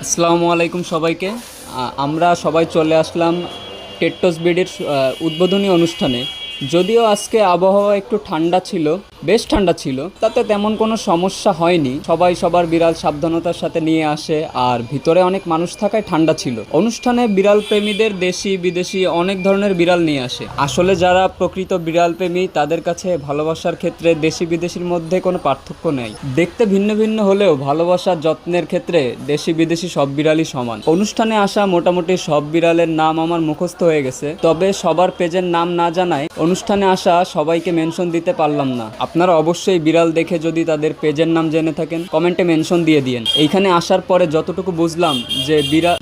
আসসালামু আলাইকুম সবাইকে। আমরা সবাই চলে আসলাম টেট্টস বিডির উদ্বোধনী অনুষ্ঠানে। যদিও আজকে আবহাওয়া একটু ঠান্ডা ছিল, বেশ ঠান্ডা ছিল, তাতে তেমন কোনো সমস্যা হয়নি। সবাই সবার বিড়াল সাবধানতার সাথে নিয়ে আসে, আর ভিতরে অনেক মানুষ থাকায় ঠান্ডা ছিল। অনুষ্ঠানে বিড়াল প্রেমীদের দেশি বিদেশি অনেক ধরনের বিড়াল নিয়ে আসে। আসলে যারা প্রকৃত বিড়াল প্রেমী তাদের কাছে ভালোবাসার ক্ষেত্রে দেশি বিদেশির মধ্যে কোনো পার্থক্য নেই। দেখতে ভিন্ন ভিন্ন হলেও ভালোবাসার যত্নের ক্ষেত্রে দেশি বিদেশি সব বিড়ালই সমান। অনুষ্ঠানে আসা মোটামুটি সব বিড়ালের নাম আমার মুখস্থ হয়ে গেছে, তবে সবার পেজের নাম না জানায় অনুষ্ঠানে আসা সবাইকে মেনশন দিতে পারলাম না। আপনারা অবশ্যই বিড়াল দেখে যদি তাদের পেজের নাম জেনে থাকেন কমেন্টে মেনশন দিয়ে দিয়েন। এইখানে আসার পরে যতটুকু বুঝলাম যে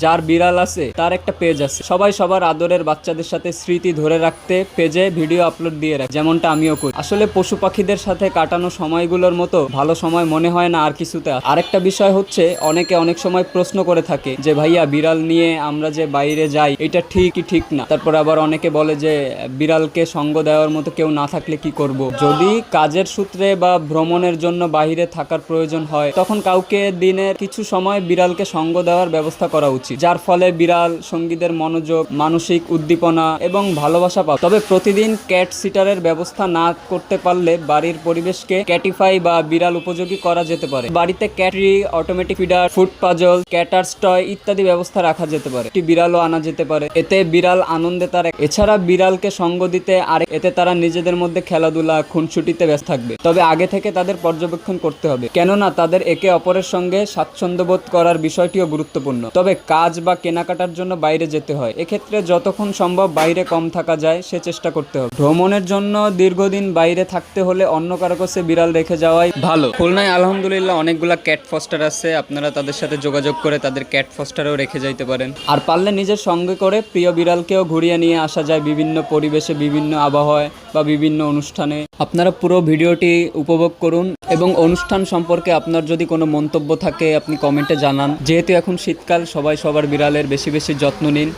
যার বিড়াল আছে তার একটা পেজ আছে। সবাই সবার আদরের বাচ্চাদের সাথে স্মৃতি ধরে রাখতে পেজে ভিডিও আপলোড দিয়ে রাখে, যেমনটা আমিও করি। আসলে পশু পাখিদের সাথে কাটানো সময়গুলোর মতো ভালো সময় মনে হয় না আর কিছুতে। আরেকটা বিষয় হচ্ছে, অনেকে অনেক সময় প্রশ্ন করে থাকে যে ভাইয়া বিড়াল নিয়ে আমরা যে বাইরে যাই এটা ঠিক না। তারপর আবার অনেকে বলে যে বিড়ালকে সঙ্গ দেওয়ার মতো কেউ না থাকলে কি করব। যদি কাজের সূত্রে বা ভ্রমণের জন্য বাইরে থাকার প্রয়োজন হয় তখন কাউকে দিনের কিছু সময় বিড়ালকে সঙ্গ দেওয়ার ব্যবস্থা করা উচিত, যার ফলে বিড়াল সঙ্গীদের মনোযোগ, মানসিক উদ্দীপনা এবং ভালোবাসা পাবে। তবে প্রতিদিন ক্যাট সিটারের ব্যবস্থা না করতে পারলে বাড়ির পরিবেশকে ক্যাটিফাই বা বিড়াল উপযোগী করা যেতে পারে। বাড়িতে ক্যাটরি, অটোমেটিক ফিডার, ফুড পাজল, ক্যাটার্স টয় ইত্যাদি ব্যবস্থা রাখা যেতে পারে। একটি বিড়ালও আনা যেতে পারে, এতে বিড়াল আনন্দে তার। এছাড়া বিড়ালকে সঙ্গ দিতে আর এতে তারা নিজেদের মধ্যে খেলাধুলা, খুনসুটিতে ব্যস্ত থাকবে। তবে আগে থেকে তাদের পর্যবেক্ষণ করতে হবে, কেননা তাদের একে অপরের সঙ্গে স্বাচ্ছন্দ্যবোধ করার বিষয়টিও গুরুত্বপূর্ণ। তবে কাজ বা কেনাকাটার জন্য বাইরে যেতে হয়, এক্ষেত্রে যতক্ষণ সম্ভব বাইরে কম থাকা যায় সে চেষ্টা করতে হবে। ভ্রমণের জন্য দীর্ঘদিন বাইরে থাকতে হলে অন্য কারো কাছে বিড়াল রেখে যাওয়াই ভালো। খুলনায় আলহামদুলিল্লাহ অনেকগুলা ক্যাট ফস্টার আছে, আপনারা তাদের সাথে যোগাযোগ করে তাদের ক্যাট ফস্টারেও রেখে যাইতে পারেন। আর পারলে নিজের সঙ্গে করে প্রিয় বিড়ালকেও ঘুরিয়ে নিয়ে আসা যায় বিভিন্ন পরিবেশে, বিভিন্ন আবহাওয়ায় বা বিভিন্ন অনুষ্ঠানে। আপনারা পুরো ভিডিওটি উপভোগ করুন এবং অনুষ্ঠান সম্পর্কে আপনার যদি কোনো মন্তব্য থাকে আপনি কমেন্টে জানান। যেহেতু এখন শীতকাল, সবাই সবার বিড়ালের বেশি বেশি যত্ন নিন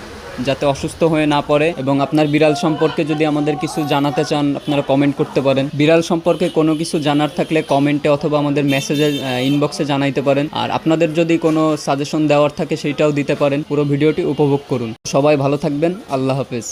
যাতে অসুস্থ হয়ে না পড়ে। এবং আপনার বিড়াল সম্পর্কে যদি আমাদের কিছু জানাতে চান আপনারা কমেন্ট করতে পারেন। বিড়াল সম্পর্কে কোনো কিছু জানার থাকলে কমেন্টে অথবা আমাদের মেসেজে ইনবক্সে জানাইতে পারেন। আর আপনাদের যদি কোনো সাজেশন দেওয়ার থাকে সেইটাও দিতে পারেন। পুরো ভিডিওটি উপভোগ করুন। সবাই ভালো থাকবেন। আল্লাহ হাফেজ।